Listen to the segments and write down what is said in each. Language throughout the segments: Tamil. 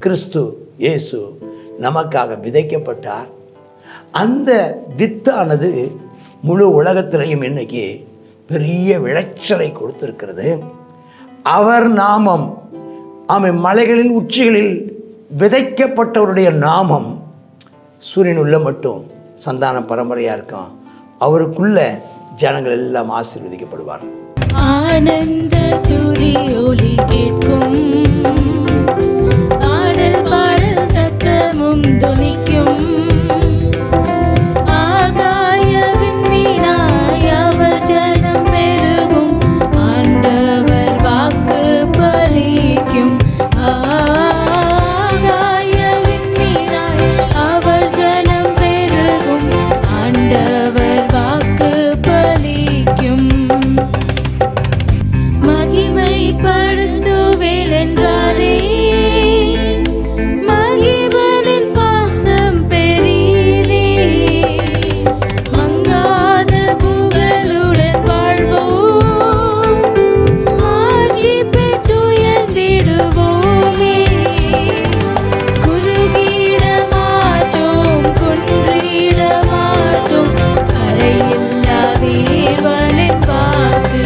கிறிஸ்து இயேசு நமக்காக விதைக்கப்பட்டார். அந்த வித்தானது முழு உலகத்திலையும் இன்னைக்கு பெரிய விளைச்சலை கொடுத்திருக்கிறது. அவர் நாமம், மலைகளின் உச்சிகளில் விதைக்கப்பட்டவருடைய நாமம் சூரியன் உள்ள மட்டும் சந்தான பரம்பரையாக இருக்கும். அவருக்குள்ள ஜனங்கள் எல்லாம் ஆசீர்வதிக்கப்படுவார்கள். ஆனந்த துதி ஒலி கேட்கும், ஆடல் பாடல் சத்தமும் துணிக்கும், ஆகாய விண்மீனாய் அவர் ஜனம் பெருகும், ஆண்டவர் வாக்கு பலிக்கும். ஆகாய விண்மீனாய் அவர் ஜனம் பெருகும், ஆண்டவர் வாக்கு பலிக்கும். மகிமைப்படுத்துவேல் என்றாரே, மகிமனின் பாசம் பெரிதே, மங்காத புகழுடன் வாழ்வோம், ஆட்சி பெற்றுயர்ந்திடுவோமே. குறுகிட மாட்டோம், குன்றிட மாட்டோம், கரையில்லா தேவனின் வாக்கு.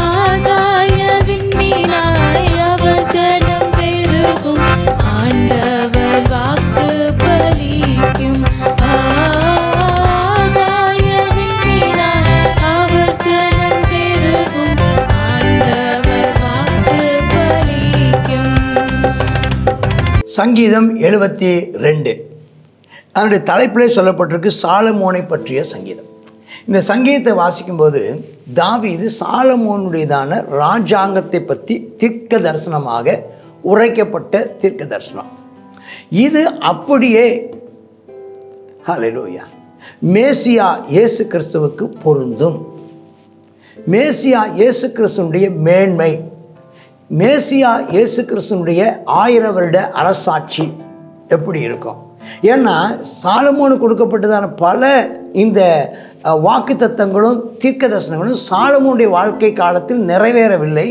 ஆகாய விண்மீனாய் அவர் ஜனம் பெருகும், ஆண்டவர் வாக்கு பலிக்கும். ஆகாய விண்மீனாய் அவர் ஜனம் பெருகும், ஆண்டவர் வாக்கு பலிக்கும். சங்கீதம் 72 அதனுடைய தலைப்பிலே சொல்லப்பட்டிருக்கு சாலமோனை பற்றிய சங்கீதம். இந்த சங்கீதத்தை வாசிக்கும்போது தாவீது சாலமோனுடையதான ராஜாங்கத்தை பற்றி தீர்க்க தரிசனமாக உரைக்கப்பட்ட தீர்க்க தரிசனம் இது. அப்படியே ஹல்லேலூயா மேசியா இயேசு கிறிஸ்துவுக்கு பொருந்தும். மேசியா இயேசு கிறிஸ்துனுடைய மேன்மை, மேசியா இயேசு கிறிஸ்துனுடைய 1000 வருட அரசாட்சி எப்படி இருக்கும்? ஏன்னா சாலமோனுக்கு கொடுக்கப்பட்டதான பல இந்த வாக்கு தத்தங்களும் தீர்க்க தரிசனங்களும் சாலமோனுடைய வாழ்க்கை காலத்தில் நிறைவேறவில்லை.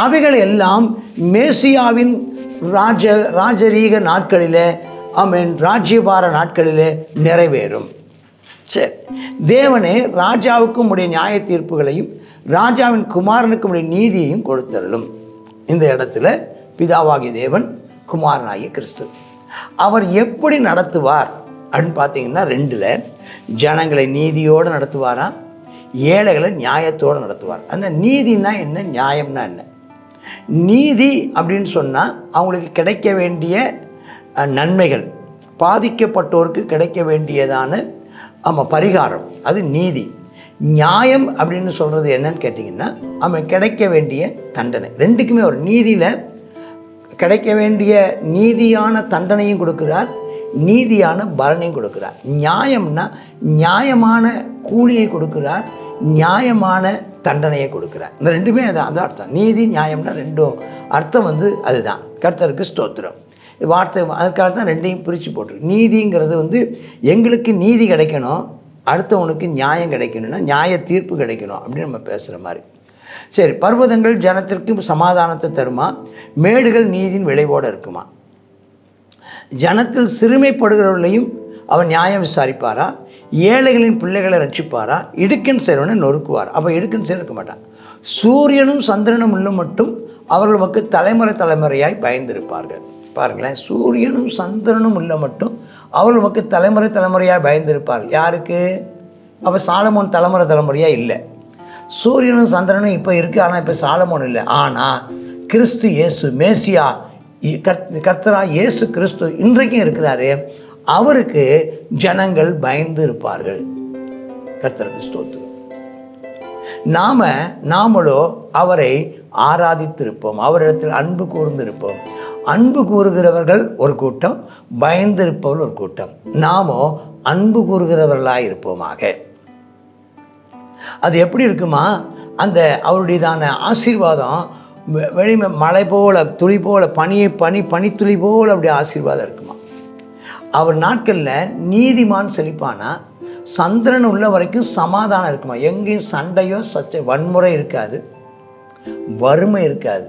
அவைகள் எல்லாம் மேசியாவின் ராஜரீக நாட்களிலே, ராஜ்யபார நாட்களிலே நிறைவேறும். சரி, தேவனே ராஜாவுக்கும் உடைய நியாய தீர்ப்புகளையும் ராஜாவின் குமாரனுக்கும் உடைய நீதியையும் கொடுத்தருளும். இந்த இடத்துல பிதாவாகிய தேவன், குமாரனாகிய கிறிஸ்து, அவர் எப்படி நடத்துவார் அப்படின்னு பார்த்தீங்கன்னா 2ல் ஜனங்களை நீதியோடு நடத்துவாரா, ஏழைகளை நியாயத்தோடு நடத்துவார். அந்த நீதினா என்ன, நியாயம்னா என்ன? நீதி அப்படின்னு சொன்னால் அவங்களுக்கு கிடைக்க வேண்டிய நன்மைகள், பாதிக்கப்பட்டோருக்கு கிடைக்க வேண்டியதான பரிகாரம், அது நீதி. நியாயம் அப்படின்னு சொல்கிறது என்னன்னு கேட்டிங்கன்னா அவன் கிடைக்க வேண்டிய தண்டனை. 2க்குமே ஒரு நீதியில் கிடைக்க வேண்டிய நீதியான தண்டனையும் கொடுக்குறார், நீதியான பலனையும் கொடுக்குறார். நியாயம்னா நியாயமான கூலியை கொடுக்குறார், நியாயமான தண்டனையை கொடுக்குறார். இந்த 2மே அது அர்த்தம். நீதி நியாயம்னா 2ம் அர்த்தம் அதுதான். கர்த்தருக்கு ஸ்தோத்திரம். வார்த்தை அதுக்காக தான் 2ஐயும் பிரித்து போட்டிருக்கு. நீதிங்கிறது எங்களுக்கு நீதி கிடைக்கணும், அடுத்தவனுக்கு நியாயம் கிடைக்கணும்னா நியாய தீர்ப்பு கிடைக்கணும் அப்படின்னு நம்ம பேசுகிற மாதிரி. சரி, பர்வதங்கள் ஜனத்திற்கு சமாதானத்தை தருமா, மேடுகள் நீதியின் விளைவோடு இருக்குமா? ஜனத்தில் சிறுமைப்படுகிறவர்களையும் அவன் நியாயம் விசாரிப்பாரா, ஏழைகளின் பிள்ளைகளை ரட்சிப்பாரா, இடுக்கன் செய்கிறவனை நொறுக்குவார். அப்போ இடுக்கன் செய்திருக்க மாட்டான். சூரியனும் சந்திரனும் உள்ள மட்டும் அவர்கள் மக்கள் தலைமுறை தலைமுறையாய் பயந்திருப்பார்கள். பாருங்களேன், சூரியனும் சந்திரனும் உள்ள மட்டும் அவர்கள் மக்கள் தலைமுறை தலைமுறையாக பயந்திருப்பார்கள். யாருக்கு? அப்போ சாலமோன் தலைமுறை தலைமுறையாக இல்லை. சூரியனும் சந்திரனும் இப்போ இருக்குது, ஆனால் இப்போ சாலமோன் இல்லை. ஆனால் கிறிஸ்து இயேசு மேசியா கர்த்தரா இயேசு கிறிஸ்து இன்றைக்கும் இருக்கிறாரு. அவருக்கு ஜனங்கள் பயந்து இருப்பார்கள். கர்த்தருக்கு ஸ்தோத்திரம். நாமளோ அவரை ஆராதித்திருப்போம், அவரிடத்தில் அன்பு கூர்ந்திருப்போம். அன்பு கூறுகிறவர்கள் ஒரு கூட்டம், பயந்திருப்பவர்கள் ஒரு கூட்டம். நாமோ அன்பு கூறுகிறவர்களாக இருப்போமாக. அது எப்படி இருக்குமா, அந்த அவருடையதான ஆசீர்வாதம் வெளிமே மழை போல் துளி போல் பனித்துளி போல் அப்படி ஆசீர்வாதம் இருக்குமா. அவர் நாட்களில் நீதிமான் செழிப்பானா, சந்திரன் உள்ள வரைக்கும் சமாதானம் இருக்குமா. எங்கேயும் சண்டையோ வன்முறை இருக்காது, வறுமை இருக்காது.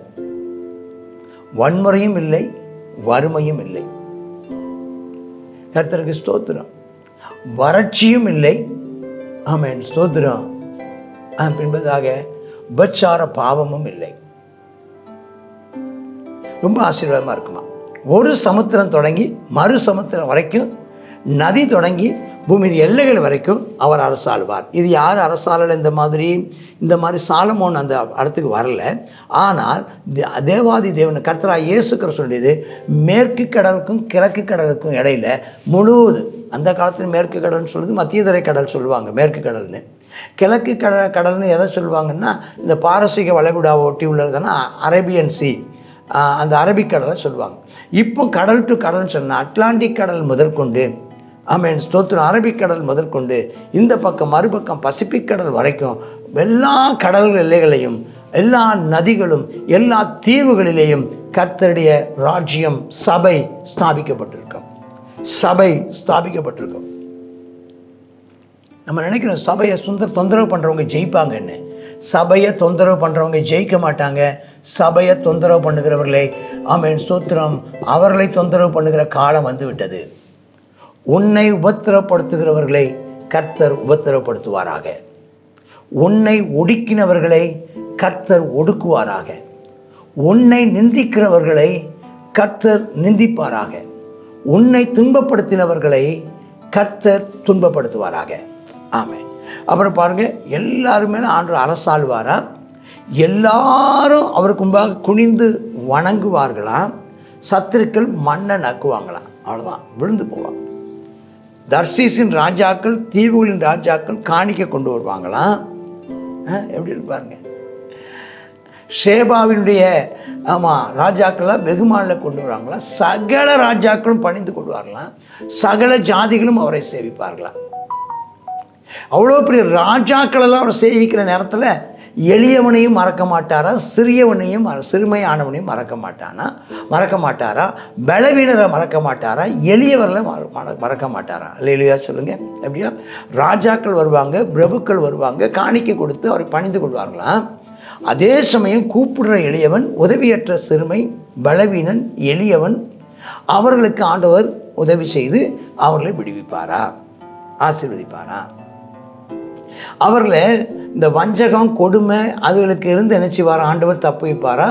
வன்முறையும் இல்லை, வறுமையும் இல்லை. கர்த்தருக்கு ஸ்தோத்திரம். வறட்சியும் இல்லை. ஆமென், ஸ்தோத்திரம். பின்பதாக உபச்சார பாவமும் இல்லை. ரொம்ப ஆசீர்வாதமாக இருக்குமா. ஒரு சமுத்திரம் தொடங்கி மறு சமுத்திரம் வரைக்கும், நதி தொடங்கி பூமியின் எல்லைகள் வரைக்கும் அவர் அரசாளுவார். இது யார் அரசாளல்? இந்த மாதிரி சாலமோன் அந்த இடத்துக்கு வரல. ஆனால் தேவாதி தேவன் கர்த்தராகிய இயேசு கிறிஸ்து சொல்லியது, மேற்கு கடலுக்கும் கிழக்கு கடலுக்கும் இடையில முழுவது, அந்த காலத்தில் மேற்கு கடல்னு சொல்லுது, மத்தியதரை கடல் சொல்லுவாங்க மேற்கு கடல்னு. கிழக்கு கடல்னு எதை சொல்லுவாங்கன்னா, இந்த பாரசீக வளைகுடாவை ஒட்டி உள்ளதுன்னா அரேபியன் சி, அந்த அரபிக்கடலை சொல்லுவாங்க. இப்போ கடல் டு கடல்னு சொன்னால் அட்லாண்டிக் கடல் முதற்கொண்டு, ஆமென், ஸ்தோத்திரம், அரபிக்கடல் முதற்கொண்டு இந்த பக்கம் மறுபக்கம் பசிபிக் கடல் வரைக்கும் எல்லா கடல் எல்லைகளையும், எல்லா நதிகளும், எல்லா தீவுகளிலேயும் கர்த்தருடைய ராஜ்யம் சபை ஸ்தாபிக்கப்பட்டிருக்கும். சபை ஸ்தாபிக்கப்பட்டிருக்கும். நம்ம நினைக்கிறோம் சபையை தொந்தரவு பண்ணுறவங்க ஜெயிப்பாங்கன்னு. சபையை தொந்தரவு பண்ணுறவங்க ஜெயிக்க மாட்டாங்க. சபையை தொந்தரவு பண்ணுகிறவர்களை, ஆமென், ஸ்தோத்திரம், அவர்களை தொந்தரவு பண்ணுகிற காலம் வந்து விட்டது. உன்னை உபத்திரப்படுத்துகிறவர்களை கர்த்தர் உபத்திரப்படுத்துவாராக. உன்னை ஒடுக்கினவர்களை கர்த்தர் ஒடுக்குவாராக. உன்னை நிந்திக்கிறவர்களை கர்த்தர் நிந்திப்பாராக. உன்னை துன்பப்படுத்தினவர்களை கர்த்தர் துன்பப்படுத்துவாராக. ஆமென். அப்புறம் பாருங்க, எல்லாருமே ஆண்டு அரசாழ்வாரா, எல்லாரும் அவருக்கு முன்பாக குனிந்து வணங்குவார்களாம். சத்துருக்கள் மண்ணை நக்குவாங்களாம். அவ்வளோதான், விழுந்து போவாங்க. தர்சீசின் ராஜாக்கள், தீவுகளின் ராஜாக்கள் காணிக்க கொண்டு வருவாங்களாம். எப்படி இருப்பாருங்க. ஷேபாவினுடைய ராஜாக்கள்லாம் வெகுமானில் கொண்டு வருவாங்களாம். சகல ராஜாக்களும் பணிந்து கொள்வார்களாம். சகல ஜாதிகளும் அவரை சேவிப்பார்களாம். அவ்வளோ பெரிய ராஜாக்களெல்லாம் அவரை சேவிக்கிற நேரத்தில் எளியவனையும் மறக்க மாட்டாரா, சிறியவனையும் சிறுமையானவனையும் மறக்க மாட்டாரா, பலவீனரை மறக்க மாட்டாரா, எளியவர்களை மறக்க மாட்டாரா. இல்லையா சொல்லுங்கள். எப்படியா ராஜாக்கள் வருவாங்க, பிரபுக்கள் வருவாங்க, காணிக்கை கொடுத்து அவரை பணிந்து கொள்வார்களாம். அதே சமயம் கூப்பிடுற எளியவன், உதவியற்ற சிறுமை, பலவீனன், எளியவன், அவர்களுக்கு ஆண்டவர் உதவி செய்து அவர்களை விடுவிப்பாரா, ஆசீர்வதிப்பாரா. அவர்களை இந்த வஞ்சகம், கொடுமை அதுகளுக்கு இருந்து நினைச்சுவார் ஆண்டவர் தப்பு வைப்பாரா,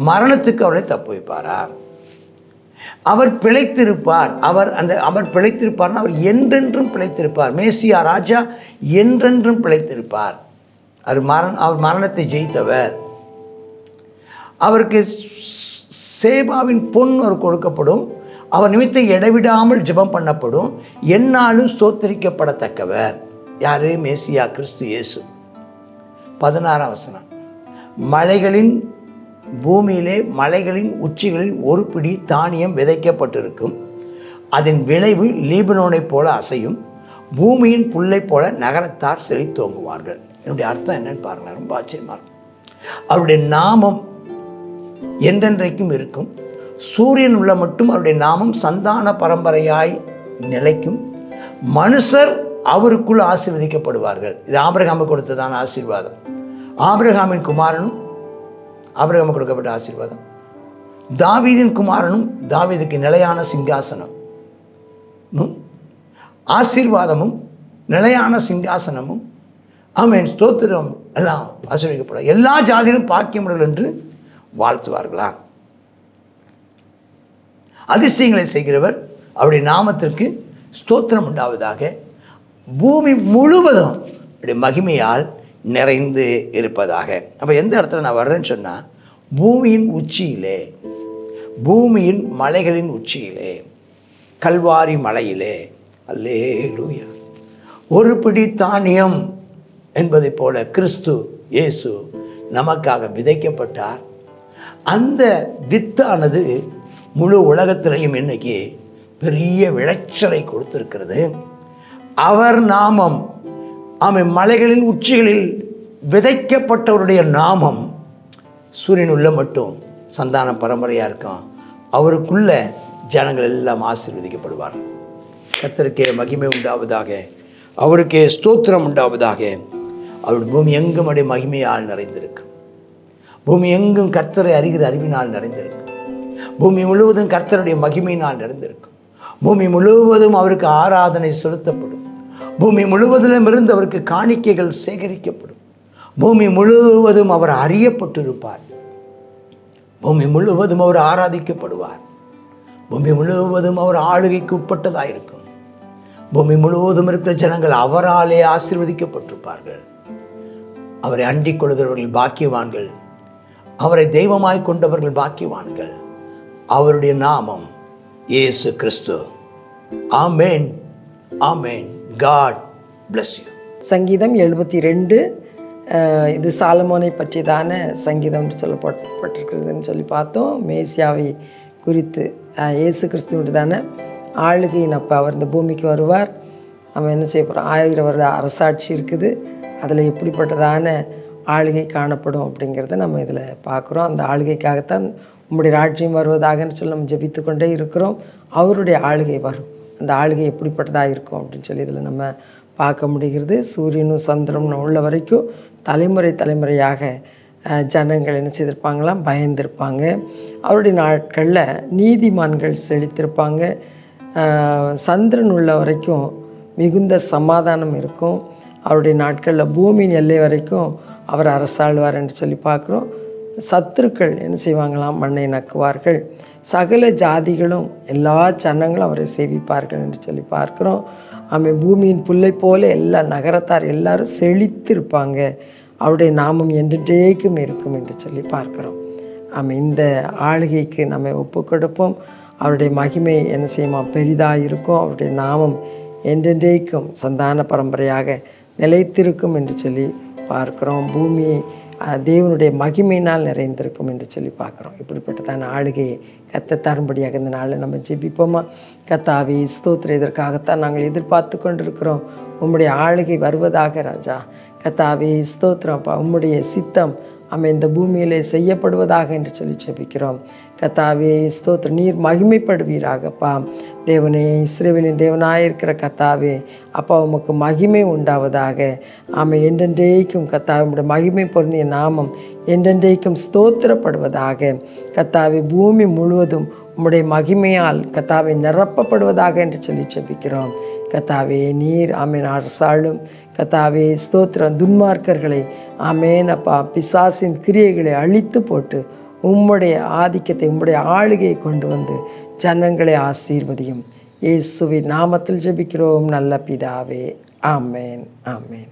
மரணத்துக்கு அவர்களை தப்பு வைப்பாரா. அவர் பிழைத்திருப்பார். அவர் பிழைத்திருப்பார்னா அவர் என்றென்றும் பிழைத்திருப்பார். மேசியா ராஜா என்றென்றும் பிழைத்திருப்பார். அவர் மரணத்தை ஜெயித்தவர். அவருக்கு சேபாவின் பொன் அவர் கொடுக்கப்படும். அவர் நிமித்தம் இடைவிடாமல் ஜெபம் பண்ணப்படும். எந்நாளும் ஸ்தோத்திரிக்கப்படத்தக்கவர். யாரு? மேசியா கிறிஸ்து இயேசு. 16ஆம் வசனம். மலைகளின் உச்சிகளில் ஒரு பிடி தானியம் விதைக்கப்பட்டிருக்கும். அதன் விளைவு லீபனோனை போல அசையும். பூமியின் புல்லை போல நகரத்தார் செழித்தோங்குவார்கள். என்னுடைய அர்த்தம் என்னன்னு பாருங்களேன், ரொம்ப ஆச்சரியமாக இருக்கும். அவருடைய நாமம் என்றென்றைக்கும் இருக்கும். சூரியன் உள்ள மட்டும் அவருடைய நாமம் சந்தான பரம்பரையாய் நிலைக்கும். மனுஷர் அவருக்குள் ஆசீர்வதிக்கப்படுவார்கள். இது ஆபிரகாமுக்கு கொடுத்ததான ஆசீர்வாதம். ஆபிரகாமின் குமாரனும் ஆபிரகாமுக்கு கொடுக்கப்பட்ட ஆசீர்வாதம். தாவீதின் குமாரனும் தாவீதுக்கு நிலையான சிங்காசனம், ஆசீர்வாதமும் நிலையான சிங்காசனமும், ஆமென், ஸ்தோத்திரம், எல்லாம் ஆசீர்வதிக்கப்படும். எல்லா ஜாதியிலும் பாக்கியமுடன் என்று வாழ்த்துவார்களா. அதிசயங்களை செய்கிறவர், அவருடைய நாமத்திற்கு ஸ்தோத்திரம் உண்டாவதாக. பூமி முழுவதும் மகிமையால் நிறைந்து இருப்பதாக. அப்போ எந்த இடத்துல நான் வர்றேன்னு சொன்னால், பூமியின் உச்சியிலே, பூமியின் மலைகளின் உச்சியிலே, கல்வாரி மலையிலே, அல்லேலூயா, ஒரு பிடி தானியம் என்பதை போல கிறிஸ்து இயேசு நமக்காக விதைக்கப்பட்டார். அந்த வித்தானது முழு உலகத்திலையும் இன்னைக்கு பெரிய விளைச்சலை கொடுத்திருக்கிறது. அவர் நாமம் மலைகளின் உச்சிகளில் விதைக்கப்பட்டவருடைய நாமம் சூரியன் உள்ள மட்டும் சந்தான பரம்பரையாக இருக்கும். அவருக்குள்ள ஜனங்கள் எல்லாம் ஆசீர்வதிக்கப்படுவார். கர்த்தருக்கே மகிமை உண்டாவதாக, அவருக்கே ஸ்தோத்திரம் உண்டாவதாக. அவருடைய பூமி எங்கும் அடைய மகிமையால் நிறைந்திருக்கும். பூமி எங்கும் கர்த்தரை அறிகிற அறிவினால் நிறைந்திருக்கும். பூமி முழுவதும் கர்த்தருடைய மகிமையினால் நிறைந்திருக்கும். பூமி முழுவதும் அவருக்கு ஆராதனை செலுத்தப்படும். பூமி முழுவதிலும் இருந்து அவருக்கு காணிக்கைகள் சேகரிக்கப்படும். பூமி முழுவதும் அவர் அறியப்பட்டிருப்பார். பூமி முழுவதும் அவர் ஆராதிக்கப்படுவார். பூமி முழுவதும் அவர் ஆளுகைக்கு உட்பட்டதாக இருக்கும். பூமி முழுவதும் இருக்கிற ஜனங்கள் அவராலே ஆசீர்வதிக்கப்பட்டிருப்பார்கள். அவரை அண்டிக் கொள்கிறவர்கள் பாக்கியவான்கள். அவரை தெய்வமாய் கொண்டவர்கள் பாக்கியவான்கள். அவருடைய நாமம் Yesu Kristu. Amen, amen. God bless you. சங்கீதம் 72 இது சாலமோனை பற்றியதான சங்கீதம் சொல்லப்பட்டிருக்கிறதுன்னு சொல்லி பார்த்தோம். மேசியாவை குறித்து இயேசு கிறிஸ்துவதான ஆளுகையின் அப்போ அவர் இந்த பூமிக்கு வருவார். அவன் என்ன செய்ய போகிறான்? 1000 வருட அரசாட்சி இருக்குது. அதில் எப்படிப்பட்டதான ஆளுகை காணப்படும் அப்படிங்கிறத நம்ம இதில் பார்க்குறோம். அந்த ஆளுகைக்காகத்தான் உம்முடைய ராஜ்யம் வருவதாகன்னு சொல்லி நம்ம ஜெபித்து கொண்டே இருக்கிறோம். அவருடைய ஆளுகை வரும். அந்த ஆளுகை எப்படிப்பட்டதாக இருக்கும் அப்படின்னு சொல்லி இதில் நம்ம பார்க்க முடிகிறது. சூரியனும் சந்திரனும் உள்ள வரைக்கும் தலைமுறை தலைமுறையாக ஜனங்கள் என்ன செய்திருப்பாங்களாம்? பயந்திருப்பாங்க. அவருடைய நாட்களில் நீதிமான்கள் செழித்திருப்பாங்க. சந்திரன் உள்ள வரைக்கும் மிகுந்த சமாதானம் இருக்கும். அவருடைய நாட்களில் பூமியின் எல்லை வரைக்கும் அவர் அரசாழ்வார் என்று சொல்லி பார்க்குறோம். சத்துருக்கள் என்ன செய்வாங்களாம்? மண்ணை நக்குவார்கள். சகல ஜாதிகளும் எல்லா ஜனங்களும் அவரை சேவிப்பார்கள் என்று சொல்லி பார்க்குறோம். பூமியின் புல்லை போல எல்லா நகரத்தார் எல்லாரும் செழித்திருப்பாங்க. அவருடைய நாமம் என்றென்றைக்கும் இருக்கும் என்று சொல்லி பார்க்குறோம். இந்த ஆளுகைக்கு நம்ம ஒப்பு கொடுப்போம். அவருடைய மகிமை என்ன செய்யுமா? பெரிதாக இருக்கும். அவருடைய நாமம் என்றென்றைக்கும் சந்தான பரம்பரையாக நிலைத்திருக்கும் என்று சொல்லி பார்க்குறோம். பூமி தேவனுடைய மகிமையினால் நிறைந்திருக்கும் என்று சொல்லி பார்க்குறோம். இப்படிப்பட்டதான ஆளுகையை கத்த தரும்படியாக இந்த நாளில் நம்ம ஜெபிப்போமா? கத்தாவே ஸ்தோத்திரம், இதற்காகத்தான் நாங்கள் எதிர்பார்த்து கொண்டிருக்கிறோம். உம்முடைய ஆளுகை வருவதாக ராஜா. கத்தாவே ஸ்தோத்திரம்ப்பா, உம்முடைய சித்தம் இந்த பூமியிலே செய்யப்படுவதாக என்று சொல்லி ஜெபிக்கிறோம். கத்தாவே ஸ்தோத்திரம், நீர் மகிமைப்படுவீராகப்பா. தேவனே, இஸ்ரவேலின் தேவனாக இருக்கிற கத்தாவே அப்பா, உமக்கு மகிமை உண்டாவதாக. என்றென்றைக்கும் கத்தாவே உம்முடைய மகிமை பொருந்திய நாமம் என்றென்றைக்கும் ஸ்தோத்திரப்படுவதாக. கத்தாவே பூமி முழுவதும் உம்முடைய மகிமையால் கத்தாவே நிரப்பப்படுவதாக என்று சொல்லி ஜெபிக்கிறோம். கத்தாவே நீர் அரசாளும். கத்தாவே ஸ்தோத்திரம், துன்மார்க்கர்களை அப்பா பிசாசின் கிரியைகளை அழித்து போட்டு உம்முடைய ஆதிக்கத்தை உம்முடைய ஆளுகையை கொண்டு வந்து ஜனங்களை ஆசீர்வதியும். இயேசுவின் நாமத்தில் ஜெபிக்கிறோம் நல்ல பிதாவே. ஆமேன், ஆமேன்.